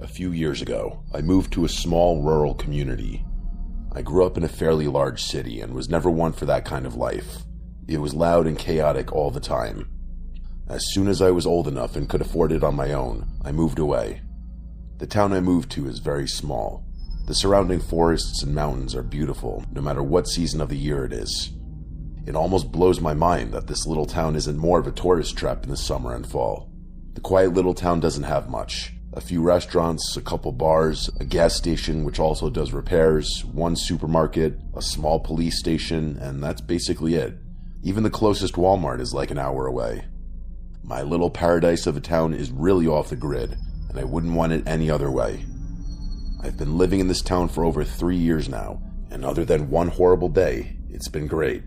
A few years ago, I moved to a small rural community. I grew up in a fairly large city and was never one for that kind of life. It was loud and chaotic all the time. As soon as I was old enough and could afford it on my own, I moved away. The town I moved to is very small. The surrounding forests and mountains are beautiful, no matter what season of the year it is. It almost blows my mind that this little town isn't more of a tourist trap in the summer and fall. The quiet little town doesn't have much. A few restaurants, a couple bars, a gas station which also does repairs, one supermarket, a small police station, and that's basically it. Even the closest Walmart is like an hour away. My little paradise of a town is really off the grid, and I wouldn't want it any other way. I've been living in this town for over 3 years now, and other than one horrible day, it's been great.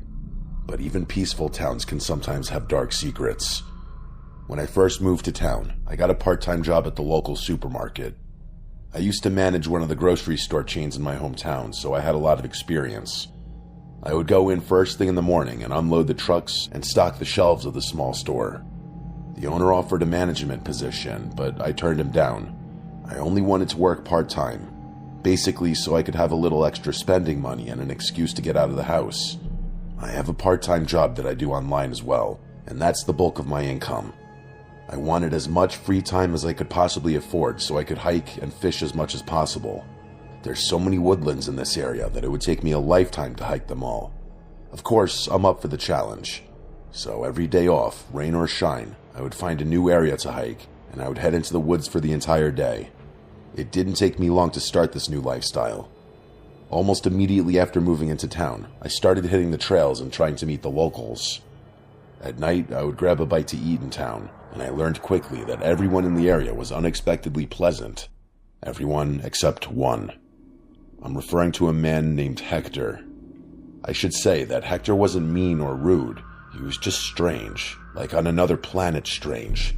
But even peaceful towns can sometimes have dark secrets. When I first moved to town, I got a part-time job at the local supermarket. I used to manage one of the grocery store chains in my hometown, so I had a lot of experience. I would go in first thing in the morning and unload the trucks and stock the shelves of the small store. The owner offered a management position, but I turned him down. I only wanted to work part-time, basically so I could have a little extra spending money and an excuse to get out of the house. I have a part-time job that I do online as well, and that's the bulk of my income. I wanted as much free time as I could possibly afford so I could hike and fish as much as possible. There's so many woodlands in this area that it would take me a lifetime to hike them all. Of course, I'm up for the challenge. So every day off, rain or shine, I would find a new area to hike, and I would head into the woods for the entire day. It didn't take me long to start this new lifestyle. Almost immediately after moving into town, I started hitting the trails and trying to meet the locals. At night, I would grab a bite to eat in town, and I learned quickly that everyone in the area was unexpectedly pleasant. Everyone except one. I'm referring to a man named Hector. I should say that Hector wasn't mean or rude. He was just strange, like on another planet strange.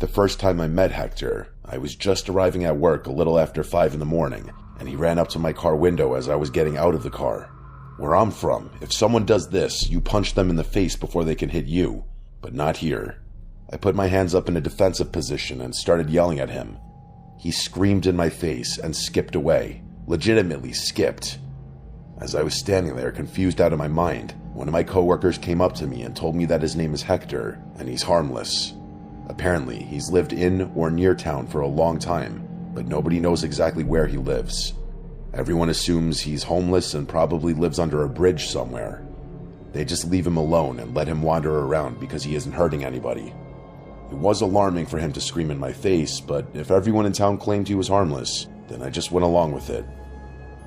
The first time I met Hector, I was just arriving at work a little after 5 in the morning, and he ran up to my car window as I was getting out of the car. Where I'm from, if someone does this, you punch them in the face before they can hit you, but not here. I put my hands up in a defensive position and started yelling at him. He screamed in my face and skipped away, legitimately skipped. As I was standing there, confused out of my mind, one of my coworkers came up to me and told me that his name is Hector, and he's harmless. Apparently, he's lived in or near town for a long time, but nobody knows exactly where he lives. Everyone assumes he's homeless and probably lives under a bridge somewhere. They just leave him alone and let him wander around because he isn't hurting anybody. It was alarming for him to scream in my face, but if everyone in town claimed he was harmless, then I just went along with it.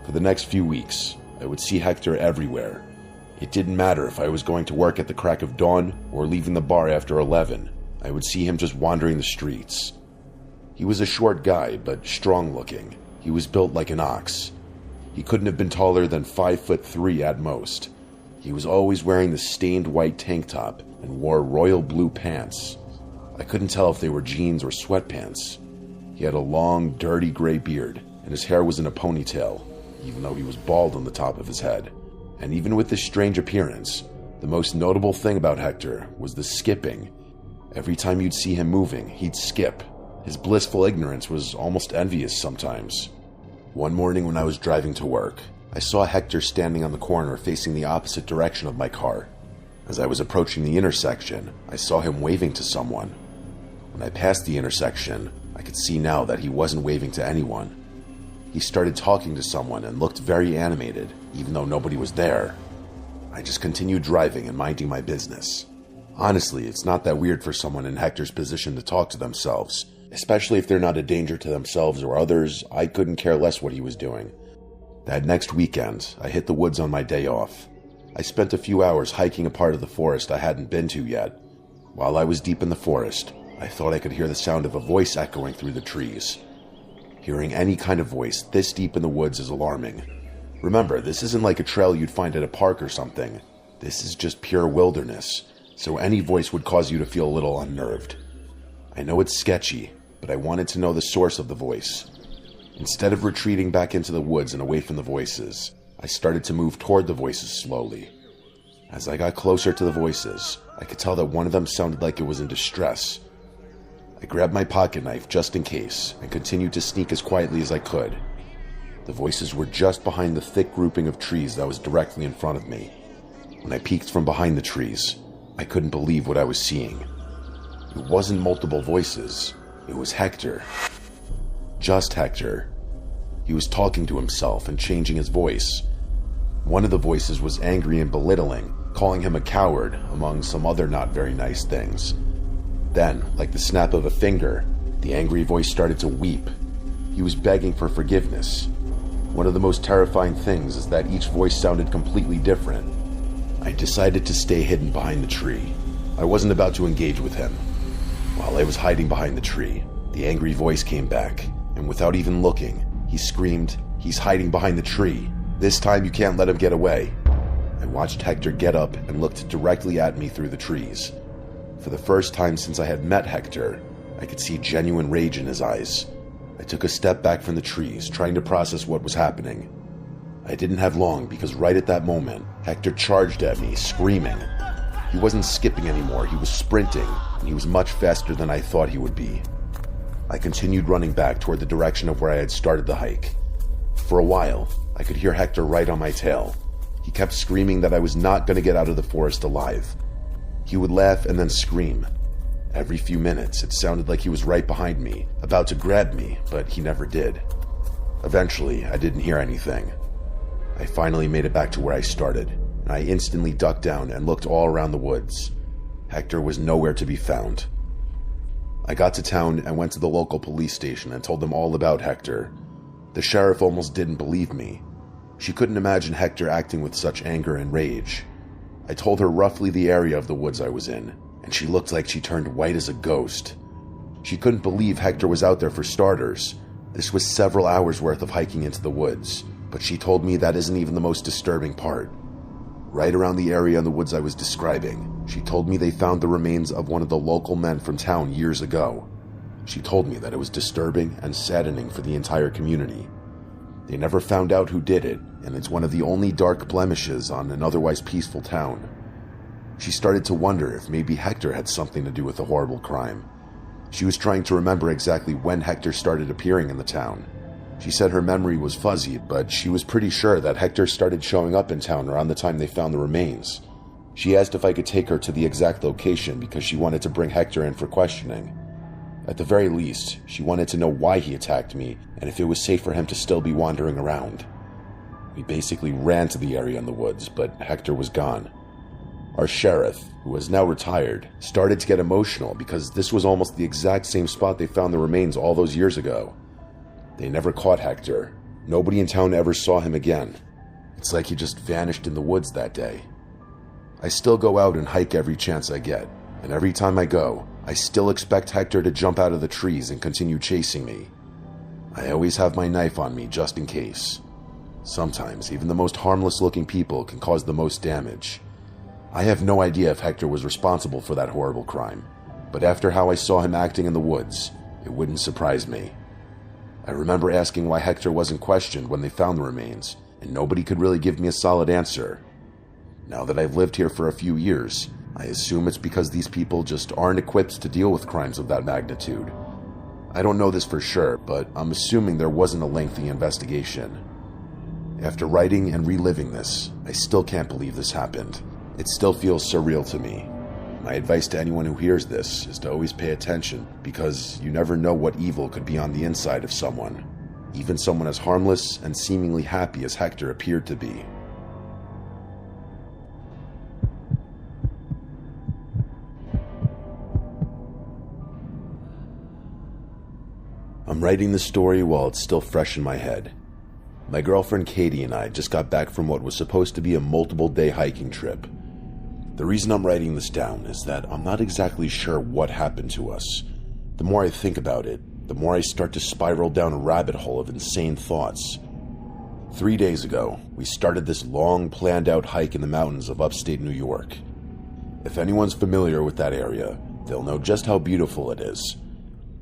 For the next few weeks, I would see Hector everywhere. It didn't matter if I was going to work at the crack of dawn or leaving the bar after 11. I would see him just wandering the streets. He was a short guy, but strong-looking. He was built like an ox. He couldn't have been taller than 5'3" at most. He was always wearing the stained white tank top and wore royal blue pants. I couldn't tell if they were jeans or sweatpants. He had a long, dirty gray beard, and his hair was in a ponytail, even though he was bald on the top of his head. And even with this strange appearance, the most notable thing about Hector was the skipping. Every time you'd see him moving, he'd skip. His blissful ignorance was almost envious sometimes. One morning when I was driving to work, I saw Hector standing on the corner facing the opposite direction of my car. As I was approaching the intersection, I saw him waving to someone. When I passed the intersection, I could see now that he wasn't waving to anyone. He started talking to someone and looked very animated, even though nobody was there. I just continued driving and minding my business. Honestly, it's not that weird for someone in Hector's position to talk to themselves, especially if they're not a danger to themselves or others. I couldn't care less what he was doing. That next weekend, I hit the woods on my day off. I spent a few hours hiking a part of the forest I hadn't been to yet. While I was deep in the forest, I thought I could hear the sound of a voice echoing through the trees. Hearing any kind of voice this deep in the woods is alarming. Remember, this isn't like a trail you'd find at a park or something. This is just pure wilderness, so any voice would cause you to feel a little unnerved. I know it's sketchy, but I wanted to know the source of the voice. Instead of retreating back into the woods and away from the voices, I started to move toward the voices slowly. As I got closer to the voices, I could tell that one of them sounded like it was in distress. I grabbed my pocket knife just in case and continued to sneak as quietly as I could. The voices were just behind the thick grouping of trees that was directly in front of me. When I peeked from behind the trees, I couldn't believe what I was seeing. It wasn't multiple voices. It was Hector. Just Hector. He was talking to himself and changing his voice. One of the voices was angry and belittling, calling him a coward, among some other not very nice things. Then, like the snap of a finger, the angry voice started to weep. He was begging for forgiveness. One of the most terrifying things is that each voice sounded completely different. I decided to stay hidden behind the tree. I wasn't about to engage with him. While I was hiding behind the tree, the angry voice came back, and without even looking, he screamed, "He's hiding behind the tree. This time you can't let him get away." I watched Hector get up and looked directly at me through the trees. For the first time since I had met Hector, I could see genuine rage in his eyes. I took a step back from the trees, trying to process what was happening. I didn't have long because right at that moment, Hector charged at me, screaming. He wasn't skipping anymore, he was sprinting, and he was much faster than I thought he would be. I continued running back toward the direction of where I had started the hike. For a while, I could hear Hector right on my tail. He kept screaming that I was not going to get out of the forest alive. He would laugh and then scream. Every few minutes, it sounded like he was right behind me, about to grab me, but he never did. Eventually, I didn't hear anything. I finally made it back to where I started, and I instantly ducked down and looked all around the woods. Hector was nowhere to be found. I got to town and went to the local police station and told them all about Hector. The sheriff almost didn't believe me. She couldn't imagine Hector acting with such anger and rage. I told her roughly the area of the woods I was in, and she looked like she turned white as a ghost. She couldn't believe Hector was out there for starters. This was several hours worth of hiking into the woods, but she told me that isn't even the most disturbing part. Right around the area in the woods I was describing, she told me they found the remains of one of the local men from town years ago. She told me that it was disturbing and saddening for the entire community. They never found out who did it, and it's one of the only dark blemishes on an otherwise peaceful town. She started to wonder if maybe Hector had something to do with the horrible crime. She was trying to remember exactly when Hector started appearing in the town. She said her memory was fuzzy, but she was pretty sure that Hector started showing up in town around the time they found the remains. She asked if I could take her to the exact location because she wanted to bring Hector in for questioning. At the very least, she wanted to know why he attacked me and if it was safe for him to still be wandering around. We basically ran to the area in the woods, but Hector was gone. Our sheriff, who was now retired, started to get emotional because this was almost the exact same spot they found the remains all those years ago. They never caught Hector. Nobody in town ever saw him again. It's like he just vanished in the woods that day. I still go out and hike every chance I get, and every time I go, I still expect Hector to jump out of the trees and continue chasing me. I always have my knife on me just in case. Sometimes, even the most harmless-looking people can cause the most damage. I have no idea if Hector was responsible for that horrible crime, but after how I saw him acting in the woods, it wouldn't surprise me. I remember asking why Hector wasn't questioned when they found the remains, and nobody could really give me a solid answer. Now that I've lived here for a few years, I assume it's because these people just aren't equipped to deal with crimes of that magnitude. I don't know this for sure, but I'm assuming there wasn't a lengthy investigation. After writing and reliving this, I still can't believe this happened. It still feels surreal to me. My advice to anyone who hears this is to always pay attention, because you never know what evil could be on the inside of someone, even someone as harmless and seemingly happy as Hector appeared to be. I'm writing this story while it's still fresh in my head. My girlfriend Katie and I just got back from what was supposed to be a multiple-day hiking trip. The reason I'm writing this down is that I'm not exactly sure what happened to us. The more I think about it, the more I start to spiral down a rabbit hole of insane thoughts. 3 days ago, we started this long, planned-out hike in the mountains of upstate New York. If anyone's familiar with that area, they'll know just how beautiful it is.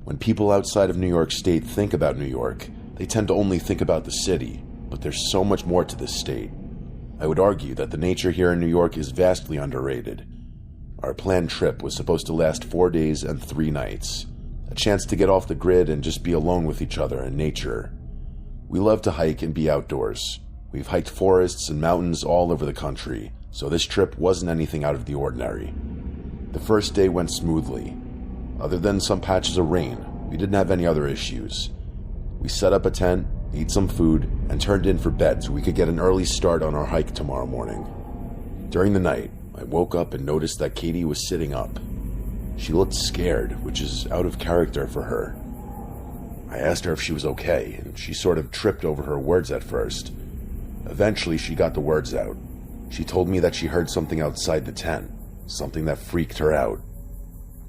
When people outside of New York State think about New York, they tend to only think about the city, but there's so much more to this state. I would argue that the nature here in New York is vastly underrated. Our planned trip was supposed to last 4 days and 3 nights. a chance to get off the grid and just be alone with each other and nature. We love to hike and be outdoors. We've hiked forests and mountains all over the country, so this trip wasn't anything out of the ordinary. The first day went smoothly. Other than some patches of rain, we didn't have any other issues. We set up a tent, ate some food, and turned in for bed so we could get an early start on our hike tomorrow morning. During the night, I woke up and noticed that Katie was sitting up. She looked scared, which is out of character for her. I asked her if she was okay, and she sort of tripped over her words at first. Eventually, she got the words out. She told me that she heard something outside the tent, something that freaked her out.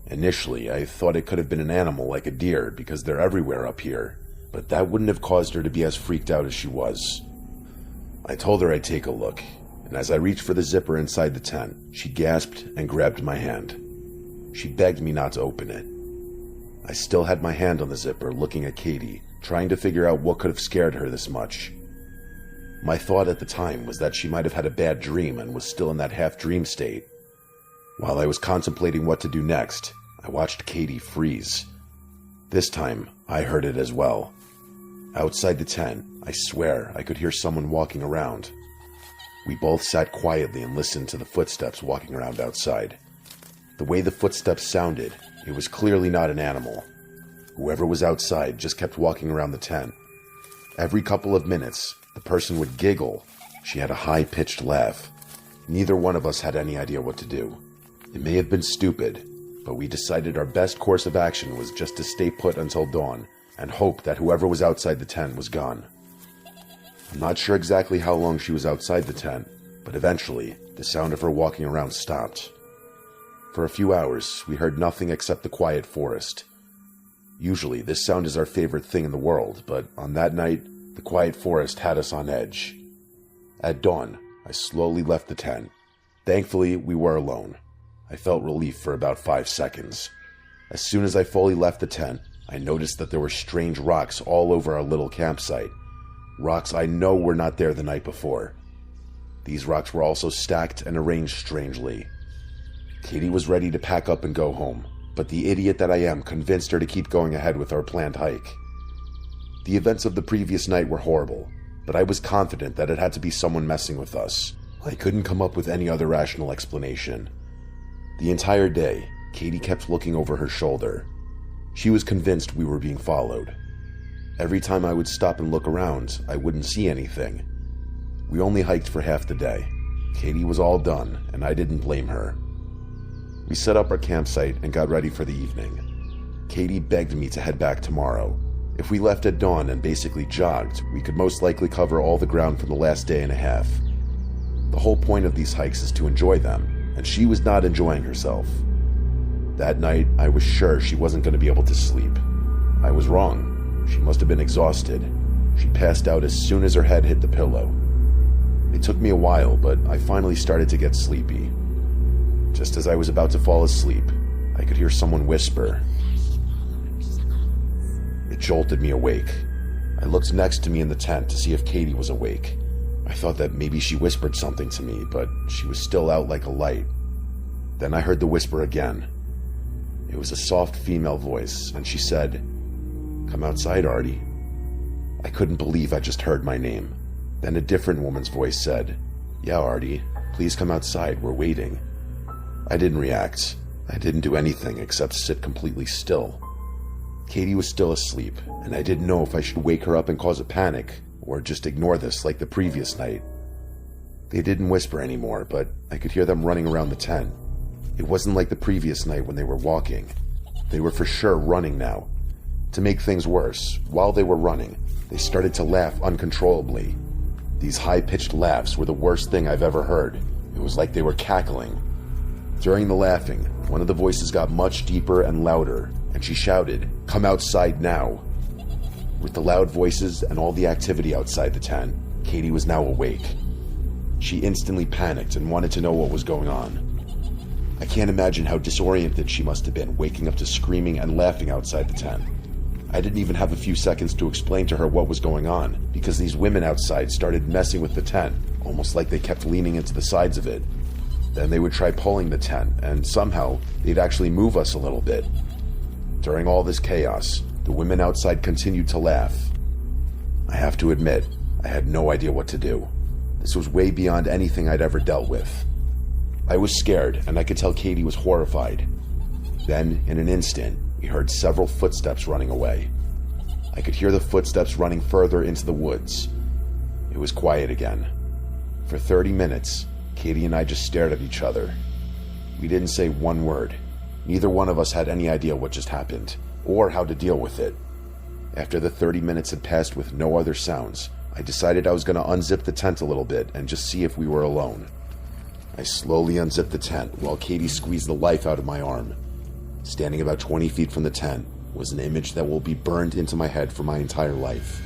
Initially, I thought it could have been an animal like a deer because they're everywhere up here, but that wouldn't have caused her to be as freaked out as she was. I told her I'd take a look, and as I reached for the zipper inside the tent, she gasped and grabbed my hand. She begged me not to open it. I still had my hand on the zipper, looking at Katie, trying to figure out what could have scared her this much. My thought at the time was that she might have had a bad dream and was still in that half-dream state. While I was contemplating what to do next, I watched Katie freeze. This time, I heard it as well. Outside the tent, I swear I could hear someone walking around. We both sat quietly and listened to the footsteps walking around outside. The way the footsteps sounded, it was clearly not an animal. Whoever was outside just kept walking around the tent. Every couple of minutes, the person would giggle. She had a high-pitched laugh. Neither one of us had any idea what to do. It may have been stupid, but we decided our best course of action was just to stay put until dawn and hope that whoever was outside the tent was gone. I'm not sure exactly how long she was outside the tent, but eventually, the sound of her walking around stopped. For a few hours, we heard nothing except the quiet forest. Usually, this sound is our favorite thing in the world, but on that night, the quiet forest had us on edge. At dawn, I slowly left the tent. Thankfully, we were alone. I felt relief for about 5 seconds. As soon as I fully left the tent, I noticed that there were strange rocks all over our little campsite. Rocks I know were not there the night before. These rocks were also stacked and arranged strangely. Katie was ready to pack up and go home, but the idiot that I am convinced her to keep going ahead with our planned hike. The events of the previous night were horrible, but I was confident that it had to be someone messing with us. I couldn't come up with any other rational explanation. The entire day, Katie kept looking over her shoulder. She was convinced we were being followed. Every time I would stop and look around, I wouldn't see anything. We only hiked for half the day. Katie was all done, and I didn't blame her. We set up our campsite and got ready for the evening. Katie begged me to head back tomorrow. If we left at dawn and basically jogged, we could most likely cover all the ground from the last day and a half. The whole point of these hikes is to enjoy them, and she was not enjoying herself. That night, I was sure she wasn't going to be able to sleep. I was wrong. She must have been exhausted. She passed out as soon as her head hit the pillow. It took me a while, but I finally started to get sleepy. Just as I was about to fall asleep, I could hear someone whisper. It jolted me awake. I looked next to me in the tent to see if Katie was awake. I thought that maybe she whispered something to me, but she was still out like a light. Then I heard the whisper again. It was a soft female voice, and she said, "Come outside, Artie." I couldn't believe I just heard my name. Then a different woman's voice said, "Yeah, Artie, please come outside, we're waiting." I didn't react. I didn't do anything except sit completely still. Katie was still asleep, and I didn't know if I should wake her up and cause a panic, or just ignore this like the previous night. They didn't whisper anymore, but I could hear them running around the tent. It wasn't like the previous night when they were walking. They were for sure running now. To make things worse, while they were running, they started to laugh uncontrollably. These high-pitched laughs were the worst thing I've ever heard. It was like they were cackling. During the laughing, one of the voices got much deeper and louder, and she shouted, "Come outside now." With the loud voices and all the activity outside the tent, Katie was now awake. She instantly panicked and wanted to know what was going on. I can't imagine how disoriented she must have been, waking up to screaming and laughing outside the tent. I didn't even have a few seconds to explain to her what was going on, because these women outside started messing with the tent, almost like they kept leaning into the sides of it. Then they would try pulling the tent, and somehow they'd actually move us a little bit. During all this chaos, the women outside continued to laugh. I have to admit, I had no idea what to do. This was way beyond anything I'd ever dealt with. I was scared, and I could tell Katie was horrified. Then, in an instant, we heard several footsteps running away. I could hear the footsteps running further into the woods. It was quiet again. For 30 minutes, Katie and I just stared at each other. We didn't say one word. Neither one of us had any idea what just happened, or how to deal with it. After the 30 minutes had passed with no other sounds, I decided I was going to unzip the tent a little bit and just see if we were alone. I slowly unzipped the tent while Katie squeezed the life out of my arm. Standing about 20 feet from the tent was an image that will be burned into my head for my entire life.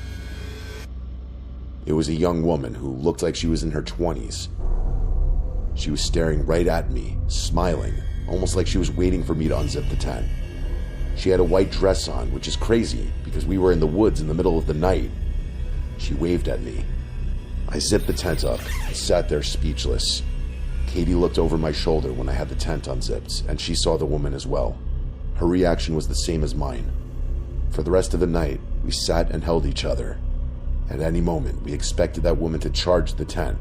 It was a young woman who looked like she was in her 20s. She was staring right at me, smiling, almost like she was waiting for me to unzip the tent. She had a white dress on, which is crazy because we were in the woods in the middle of the night. She waved at me. I zipped the tent up and sat there speechless. Katie looked over my shoulder when I had the tent unzipped, and she saw the woman as well. Her reaction was the same as mine. For the rest of the night, we sat and held each other. At any moment, we expected that woman to charge the tent.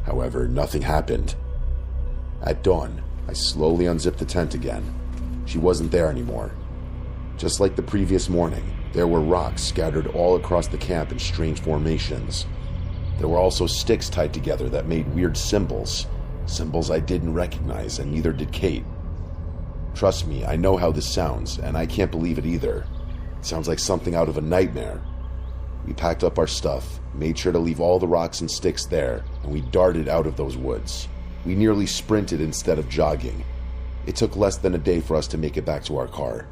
However, nothing happened. At dawn, I slowly unzipped the tent again. She wasn't there anymore. Just like the previous morning, there were rocks scattered all across the camp in strange formations. There were also sticks tied together that made weird symbols. Symbols I didn't recognize, and neither did Kate. Trust me, I know how this sounds, and I can't believe it either. It sounds like something out of a nightmare. We packed up our stuff, made sure to leave all the rocks and sticks there, and we darted out of those woods. We nearly sprinted instead of jogging. It took less than a day for us to make it back to our car.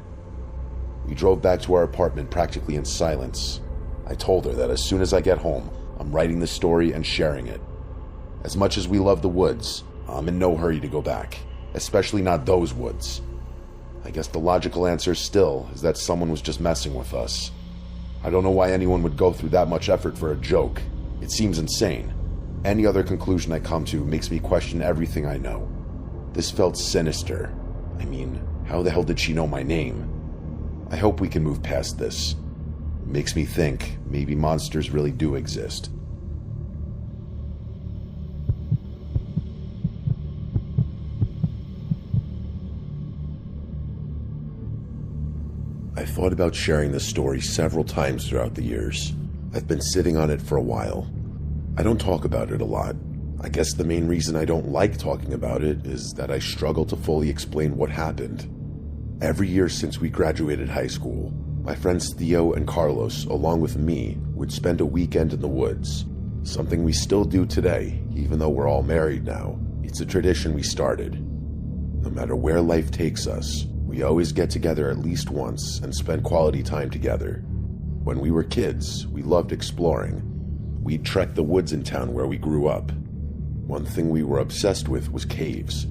We drove back to our apartment practically in silence. I told her that as soon as I get home, I'm writing the story and sharing it. As much as we love the woods, I'm in no hurry to go back, especially not those woods. I guess the logical answer still is that someone was just messing with us. I don't know why anyone would go through that much effort for a joke. It seems insane. Any other conclusion I come to makes me question everything I know. This felt sinister. I mean, how the hell did she know my name? I hope we can move past this. It makes me think maybe monsters really do exist. I thought about sharing this story several times throughout the years. I've been sitting on it for a while. I don't talk about it a lot. I guess the main reason I don't like talking about it is that I struggle to fully explain what happened. Every year since we graduated high school, my friends Theo and Carlos, along with me, would spend a weekend in the woods. Something we still do today, even though we're all married now. It's a tradition we started. No matter where life takes us, we always get together at least once and spend quality time together. When we were kids, we loved exploring. We'd trek the woods in town where we grew up. One thing we were obsessed with was caves.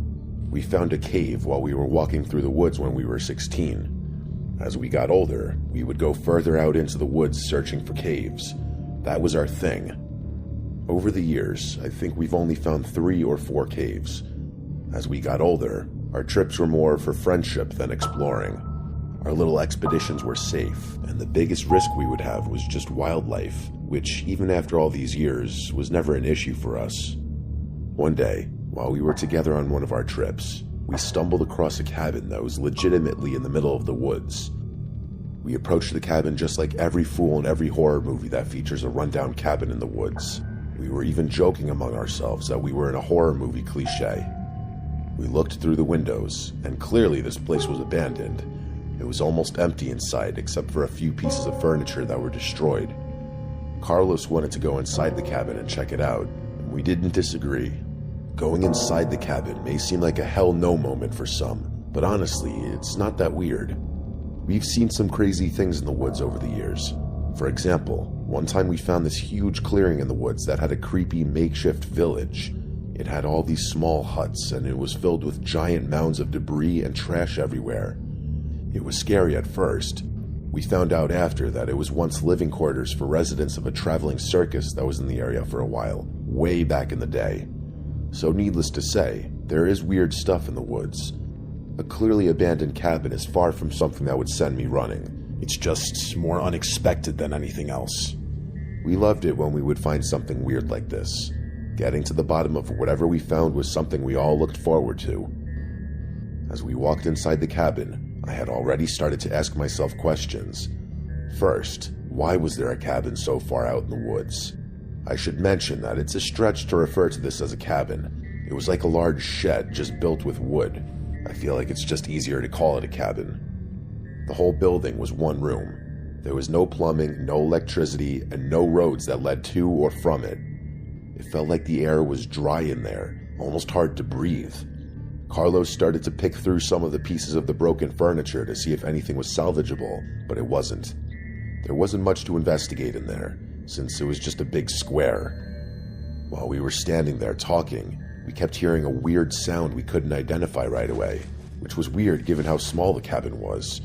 We found a cave while we were walking through the woods when we were 16. As we got older, we would go further out into the woods searching for caves. That was our thing. Over the years, I think we've only found 3 or 4 caves. As we got older, our trips were more for friendship than exploring. Our little expeditions were safe, and the biggest risk we would have was just wildlife, which, even after all these years, was never an issue for us. One day, while we were together on one of our trips, we stumbled across a cabin that was legitimately in the middle of the woods. We approached the cabin just like every fool in every horror movie that features a rundown cabin in the woods. We were even joking among ourselves that we were in a horror movie cliche. We looked through the windows, and clearly this place was abandoned. It was almost empty inside except for a few pieces of furniture that were destroyed. Carlos wanted to go inside the cabin and check it out, and we didn't disagree. Going inside the cabin may seem like a hell no moment for some, but honestly, it's not that weird. We've seen some crazy things in the woods over the years. For example, one time we found this huge clearing in the woods that had a creepy makeshift village. It had all these small huts, and it was filled with giant mounds of debris and trash everywhere. It was scary at first. We found out after that it was once living quarters for residents of a traveling circus that was in the area for a while, way back in the day. So needless to say, there is weird stuff in the woods. A clearly abandoned cabin is far from something that would send me running. It's just more unexpected than anything else. We loved it when we would find something weird like this. Getting to the bottom of whatever we found was something we all looked forward to. As we walked inside the cabin, I had already started to ask myself questions. First, why was there a cabin so far out in the woods? I should mention that it's a stretch to refer to this as a cabin. It was like a large shed just built with wood. I feel like it's just easier to call it a cabin. The whole building was one room. There was no plumbing, no electricity, and no roads that led to or from it. It felt like the air was dry in there, almost hard to breathe. Carlos started to pick through some of the pieces of the broken furniture to see if anything was salvageable, but it wasn't. There wasn't much to investigate in there, since it was just a big square. While we were standing there talking, we kept hearing a weird sound we couldn't identify right away, which was weird given how small the cabin was.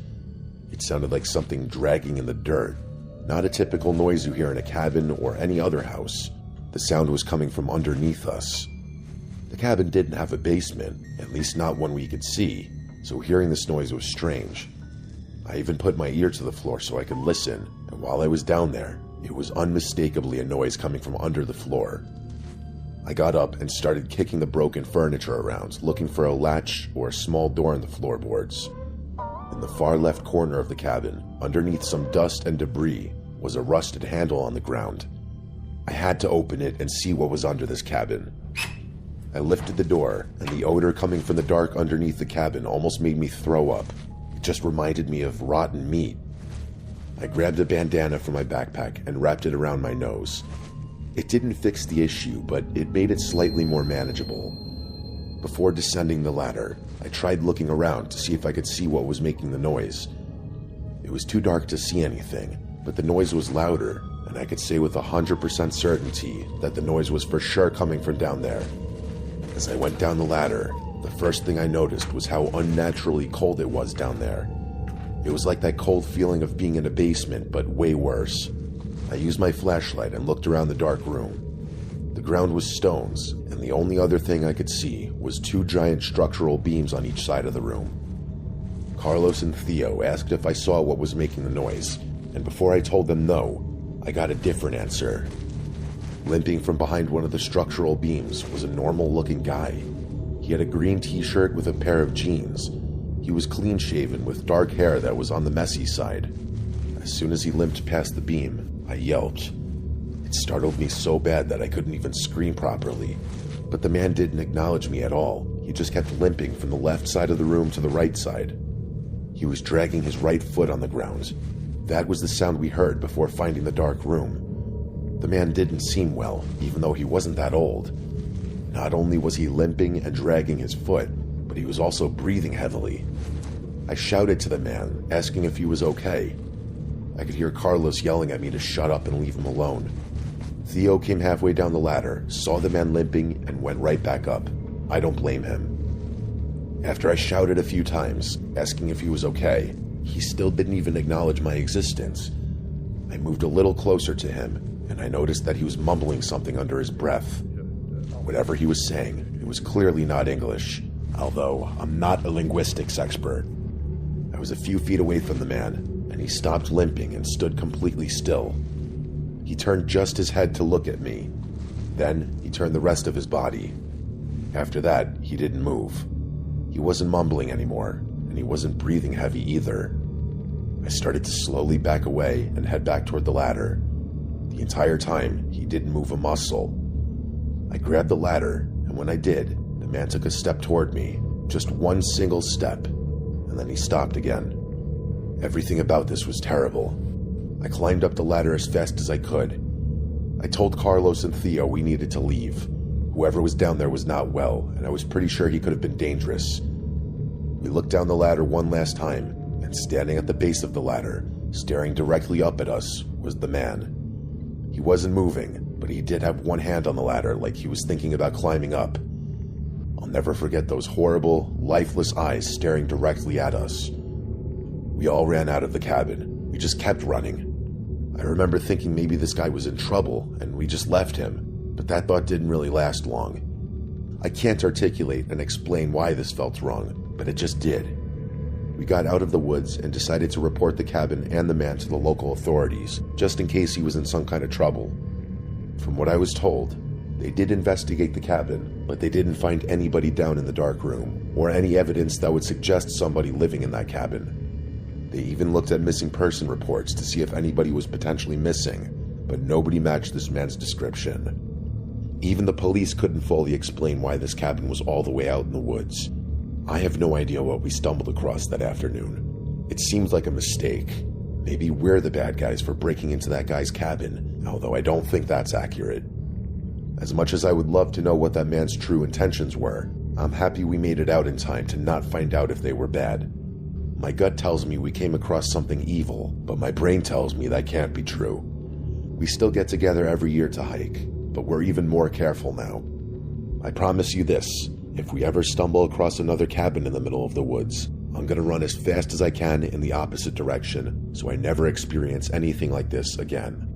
It sounded like something dragging in the dirt, not a typical noise you hear in a cabin or any other house. The sound was coming from underneath us. The cabin didn't have a basement, at least not one we could see, so hearing this noise was strange. I even put my ear to the floor so I could listen, and while I was down there, it was unmistakably a noise coming from under the floor. I got up and started kicking the broken furniture around, looking for a latch or a small door in the floorboards. In the far left corner of the cabin, underneath some dust and debris, was a rusted handle on the ground. I had to open it and see what was under this cabin. I lifted the door, and the odor coming from the dark underneath the cabin almost made me throw up. It just reminded me of rotten meat. I grabbed a bandana from my backpack and wrapped it around my nose. It didn't fix the issue, but it made it slightly more manageable. Before descending the ladder, I tried looking around to see if I could see what was making the noise. It was too dark to see anything, but the noise was louder, and I could say with 100% certainty that the noise was for sure coming from down there. As I went down the ladder, the first thing I noticed was how unnaturally cold it was down there. It was like that cold feeling of being in a basement, but way worse. I used my flashlight and looked around the dark room. The ground was stones, and the only other thing I could see was 2 giant structural beams on each side of the room. Carlos and Theo asked if I saw what was making the noise, and before I told them no, I got a different answer. Limping from behind one of the structural beams was a normal-looking guy. He had a green t-shirt with a pair of jeans. He was clean-shaven with dark hair that was on the messy side. As soon as he limped past the beam, I yelped. It startled me so bad that I couldn't even scream properly. But the man didn't acknowledge me at all. He just kept limping from the left side of the room to the right side. He was dragging his right foot on the ground. That was the sound we heard before finding the dark room. The man didn't seem well, even though he wasn't that old. Not only was he limping and dragging his foot, but he was also breathing heavily. I shouted to the man, asking if he was okay. I could hear Carlos yelling at me to shut up and leave him alone. Theo came halfway down the ladder, saw the man limping, and went right back up. I don't blame him. After I shouted a few times, asking if he was okay, he still didn't even acknowledge my existence. I moved a little closer to him, and I noticed that he was mumbling something under his breath. Whatever he was saying, it was clearly not English, although I'm not a linguistics expert. I was a few feet away from the man, and he stopped limping and stood completely still. He turned just his head to look at me. Then he turned the rest of his body. After that, he didn't move. He wasn't mumbling anymore, and he wasn't breathing heavy either. I started to slowly back away and head back toward the ladder. The entire time, he didn't move a muscle. I grabbed the ladder, and when I did, the man took a step toward me, just one single step, and then he stopped again. Everything about this was terrible. I climbed up the ladder as fast as I could. I told Carlos and Theo we needed to leave. Whoever was down there was not well, and I was pretty sure he could have been dangerous. We looked down the ladder one last time, and standing at the base of the ladder, staring directly up at us, was the man. He wasn't moving, but he did have one hand on the ladder like he was thinking about climbing up. I'll never forget those horrible, lifeless eyes staring directly at us. We all ran out of the cabin. We just kept running. I remember thinking maybe this guy was in trouble, and we just left him, but that thought didn't really last long. I can't articulate and explain why this felt wrong, but it just did. We got out of the woods and decided to report the cabin and the man to the local authorities, just in case he was in some kind of trouble. From what I was told, they did investigate the cabin, but they didn't find anybody down in the dark room, or any evidence that would suggest somebody living in that cabin. They even looked at missing person reports to see if anybody was potentially missing, but nobody matched this man's description. Even the police couldn't fully explain why this cabin was all the way out in the woods. I have no idea what we stumbled across that afternoon. It seems like a mistake. Maybe we're the bad guys for breaking into that guy's cabin, although I don't think that's accurate. As much as I would love to know what that man's true intentions were, I'm happy we made it out in time to not find out if they were bad. My gut tells me we came across something evil, but my brain tells me that can't be true. We still get together every year to hike, but we're even more careful now. I promise you this, if we ever stumble across another cabin in the middle of the woods, I'm gonna run as fast as I can in the opposite direction so I never experience anything like this again.